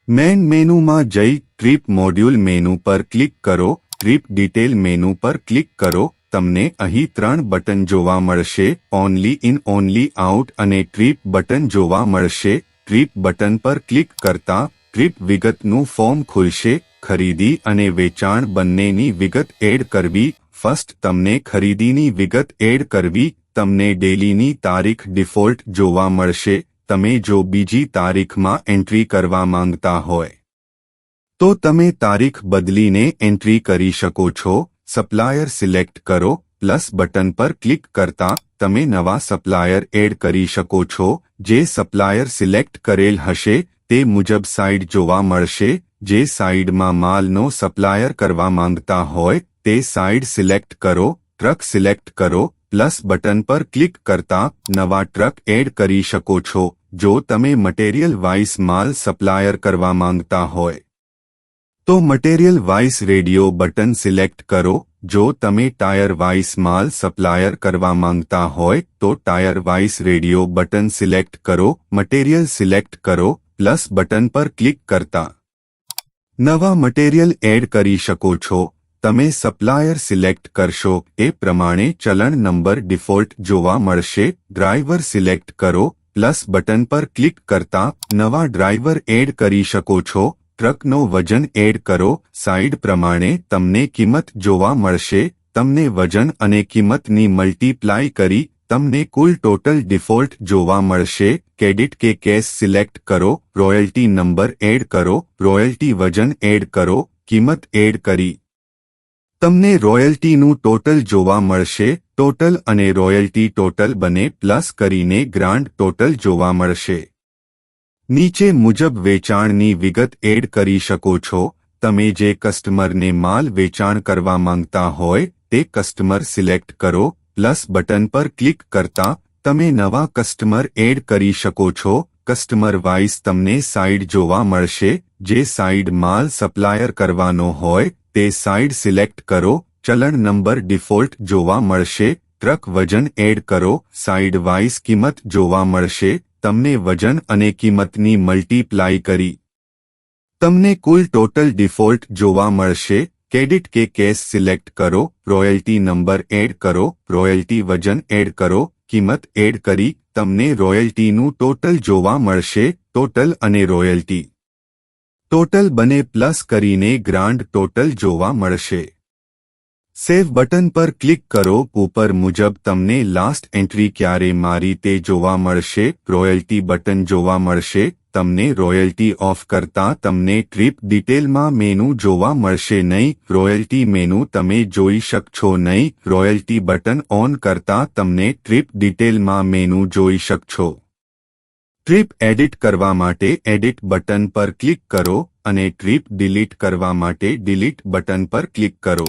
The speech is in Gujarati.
મેન મેનુમાં જઈ ટ્રીપ મોડ્યુલ મેનુ પર ક્લિક કરો, ટ્રીપ ડિટેલ મેનુ પર ક્લિક કરો. તમને અહીં 3 બટન જોવા મળશે, ઓનલી ઇન, ઓનલી આઉટ અને ટ્રીપ બટન જોવા મળશે. ટ્રીપ બટન પર ક્લિક કરતા ટ્રીપ વિગતનું ફોર્મ ખુલશે. ખરીદી અને વેચાણ બંનેની વિગત એડ કરવી. ફર્સ્ટ તમને ખરીદીની વિગત એડ કરવી. તમને ડેલીની તારીખ ડિફોલ્ટ જોવા મળશે. તમે જો બીજી તારીખમાં એન્ટ્રી કરવા માંગતા હોય તો તમે તારીખ બદલીને એન્ટ્રી કરી શકો છો. સપ્લાયર સિલેક્ટ કરો. પ્લસ બટન પર ક્લિક કરતા તમે નવા સપ્લાયર એડ કરી શકો છો. જે સપ્લાયર સિલેક્ટ કરેલ હશે તે મુજબ સાઇડ જોવા મળશે. જે સાઇડમાં માલનો સપ્લાયર કરવા માંગતા હોય તે સાઇડ સિલેક્ટ કરો. ટ્રક સિલેક્ટ કરો. પ્લસ બટન પર ક્લિક કરતા નવા ટ્રક એડ કરી શકો છો. જો તમે મટીરિયલ વાઇઝ માલ સપ્લાયર કરવા માંગતા હોય તો material wise radio button select કરો. જો તમે ટાયર વાઇઝ માલ સપ્લાયર કરવા માંગતા હોય તો tyre wise radio button select કરો. મટીરિયલ સિલેક્ટ કરો. પ્લસ બટન પર ક્લિક કરતા નવા મટીરિયલ એડ કરી શકો છો. તમે સપ્લાયર સિલેક્ટ કરશો એ પ્રમાણે ચલણ નંબર ડિફોલ્ટ જોવા મળશે. ડ્રાઈવર સિલેક્ટ કરો. પ્લસ બટન પર ક્લિક કરતા નવા ડ્રાઈવર એડ કરી શકો છો. ટ્રકનો વજન એડ કરો. સાઇડ પ્રમાણે તમને કિંમત જોવા મળશે. તમને વજન અને કિંમતની મલ્ટીપ્લાય કરી તમને કુલ ટોટલ ડિફોલ્ટ જોવા મળશે. ક્રેડિટ કે કેશ સિલેક્ટ કરો. રોયલ્ટી નંબર એડ કરો. રોયલ્ટી વજન એડ કરો. કિંમત એડ કરી તમને રોયલ્ટીનું ટોટલ જોવા મળશે. ટોટલ અને રોયલ્ટી ટોટલ બને પ્લસ કરીને ગ્રાન્ડ ટોટલ જોવા મળશે. નીચે મુજબ વેચાણની વિગત એડ કરી શકો છો. તમે જે કસ્ટમરને માલ વેચાણ કરવા માંગતા હોય તે કસ્ટમર સિલેક્ટ કરો. પ્લસ બટન પર ક્લિક કરતા તમે નવા કસ્ટમર એડ કરી શકો છો. કસ્ટમર વાઇઝ તમને સાઇડ જોવા મળશે. જે સાઇડ માલ સપ્લાયર કરવાનો હોય તે સાઇડ સિલેક્ટ કરો. ચલણ નંબર ડિફોલ્ટ જોવા મળશે. ટ્રક વજન એડ કરો. સાઇડ વાઇઝ કિંમત જોવા મળશે. તમને વજન અને કિંમતની મલ્ટીપ્લાય કરી તમને કુલ ટોટલ ડિફોલ્ટ જોવા મળશે. ક્રેડિટ કે કેશ સિલેક્ટ કરો. રોયલ્ટી નંબર એડ કરો. રોયલ્ટી વજન એડ કરો. કિંમત એડ કરી તમને રોયલ્ટીનું ટોટલ જોવા મળશે. ટોટલ અને રોયલ્ટી ટોટલ બને પ્લસ કરીને ગ્રાન્ડ ટોટલ જોવા મળશે. સેવ બટન પર ક્લિક કરો. ઉપર મુજબ તમને લાસ્ટ એન્ટ્રી ક્યારે મારી તે જોવા મળશે. રોયલ્ટી બટન જોવા મળશે. તમને રોયલ્ટી ઓફ કરતા તમને ટ્રીપ ડિટેલમાં મેનુ જોવા મળશે નહીં. રોયલ્ટી મેનુ તમે જોઈ શકશો નહીં. રોયલ્ટી બટન ઓન કરતા તમને ટ્રીપ ડિટેલમાં મેનુ જોઈ શકશો. ટ્રીપ એડિટ કરવા માટે એડિટ બટન પર ક્લિક કરો અને ટ્રીપ ડિલીટ કરવા માટે ડિલીટ બટન પર ક્લિક કરો.